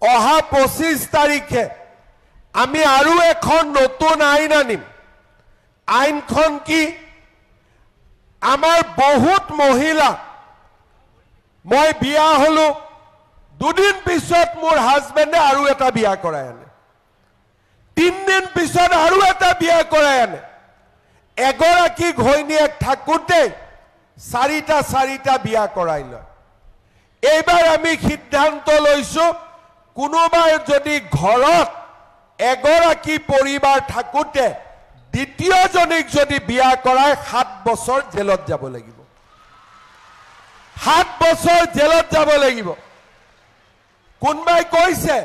অহা 25 তাৰিখে আমি আৰু এখন নতুন আইন আনিম। আইনখন কি? আমাৰ বহুত মহিলা, মই বিয়া হলো, দুদিন পিছত মোৰ হাজবেণ্ডে আৰু এটা বিয়া কৰাই আনে, 3 দিন পিছত আৰু এটা বিয়া কৰাই আনে। এগৰাকী ঘৈণীয়েক থাকোঁতে চাৰিটা বিয়া কৰাই লয়। এইবাৰ আমি সিদ্ধান্ত লৈছো, কোনোবাই যদি ঘৰত এগৰাকী পৰিবাৰ থাকোঁতে দ্বিতীয়জনীক যদি বিয়া কৰাই 7 বছৰ জেলত যাব লাগিব। 7 বছৰ জেলত যাব লাগিব। কোনবাই কৈছে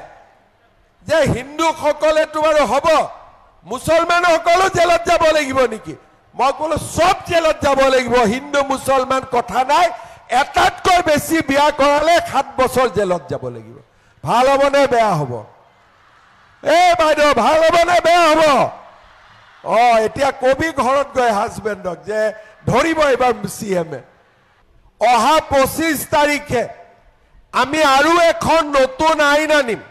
যে হিন্দুসকলেতো বাৰু হ'ব, মুছলমানসকলো জেলত যাব লাগিব নেকি? মই ক'লো সব জেলত যাব লাগিব, হিন্দু মুছলমান কথা নাই। এটাতকৈ বেছি বিয়া কৰালে 7 বছৰ জেলত যাব লাগিব। ভাল হ'বনে বেয়া হ'ব? বাইদেউ ভাল হ'বনে বেয়া হ'ব? এতিয়া কবি ঘৰত গৈ হাজবেণ্ডক যে ধৰিব এইবাৰ CM-এ। অহা 25 তাৰিখে আমি আৰু এখন নতুন আইন আনিম।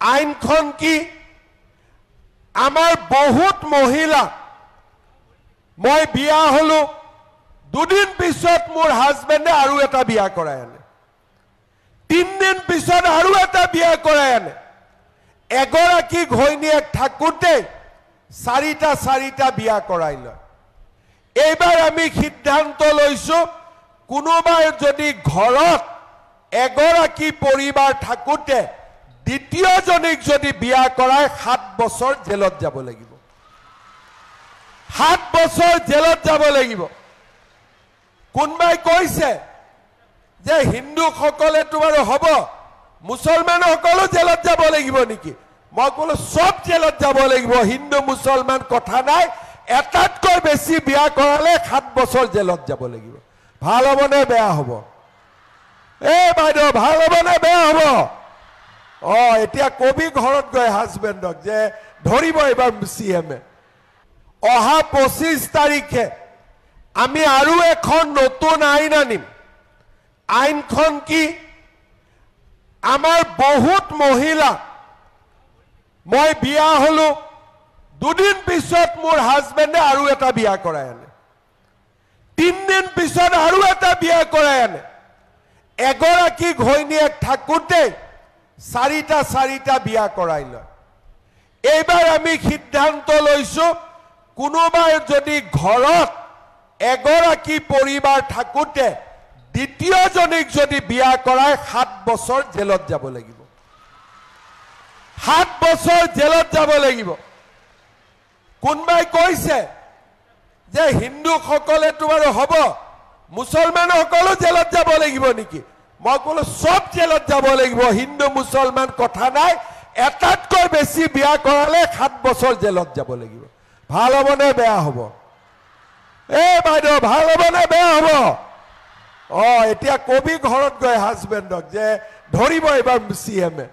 আইনখন কি? আমাৰ বহুত মহিলা, মই বিয়া হলো, দুদিন পিছত মোৰ হাজবেণ্ডে আৰু এটা বিয়া কৰাই আনে, 3 দিন পিছত আৰু এটা বিয়া কৰাই আনে। এগৰাকী ঘৈণীয়েক থাকোঁতে চাৰিটা বিয়া কৰাই লয়। এইবাৰ আমি সিদ্ধান্ত লৈছো, কোনোবাই যদি ঘৰত এগৰাকী পৰিবাৰ থাকোঁতে দ্বিতীয়জনীক যদি বিয়া কৰাই 7 বছৰ জেলত যাব লাগিব। 7 বছৰ জেলত যাব লাগিব। কোনবাই কৈছে যে হিন্দুসকলেতো বাৰু হ'ব, মুছলমানসকলো জেলত যাব লাগিব নেকি? মই ক'লো সব জেলত যাব লাগিব, হিন্দু মুছলমান কথা নাই। এটাতকৈ বেছি বিয়া কৰালে 7 বছৰ জেলত যাব লাগিব। ভাল হ'বনে বেয়া হ'ব? বাইদেউ ভাল হ'বনে বেয়া হ'ব? এতিয়া কবি ঘৰত গৈ হাজবেণ্ডক যে ধৰিব এইবাৰ CM-এ। অহা 25 তাৰিখে আমি আৰু এখন নতুন আইন আনিম। আইনখন কি? আমাৰ বহুত মহিলা, মই বিয়া হলো, দুদিন পিছত মোৰ হাজবেণ্ডে আৰু এটা বিয়া কৰাই আনে, 3 দিন পিছত আৰু এটা বিয়া কৰাই আনে। এগৰাকী ঘৈণীয়েক থাকোঁতে চাৰিটা বিয়া কৰাই লয়। এইবাৰ আমি সিদ্ধান্ত লৈছো, কোনোবাই যদি ঘৰত এগৰাকী পৰিবাৰ থাকোঁতে দ্বিতীয়জনীক যদি বিয়া কৰাই 7 বছৰ জেলত যাব লাগিব। 7 বছৰ জেলত যাব লাগিব। কোনবাই কৈছে যে হিন্দুসকলেতো বাৰু হ'ব, মুছলমানসকলো জেলত যাব লাগিব নেকি? মই ক'লো সব জেলত যাব লাগিব, হিন্দু মুছলমান কথা নাই। এটাতকৈ বেছি বিয়া কৰালে 7 বছৰ জেলত যাব লাগিব। ভাল হ'বনে বেয়া হ'ব? বাইদেউ ভাল হ'বনে বেয়া হ'ব? এতিয়া কবি ঘৰত গৈ হাজবেণ্ডক যে ধৰিব এইবাৰ CM-এ।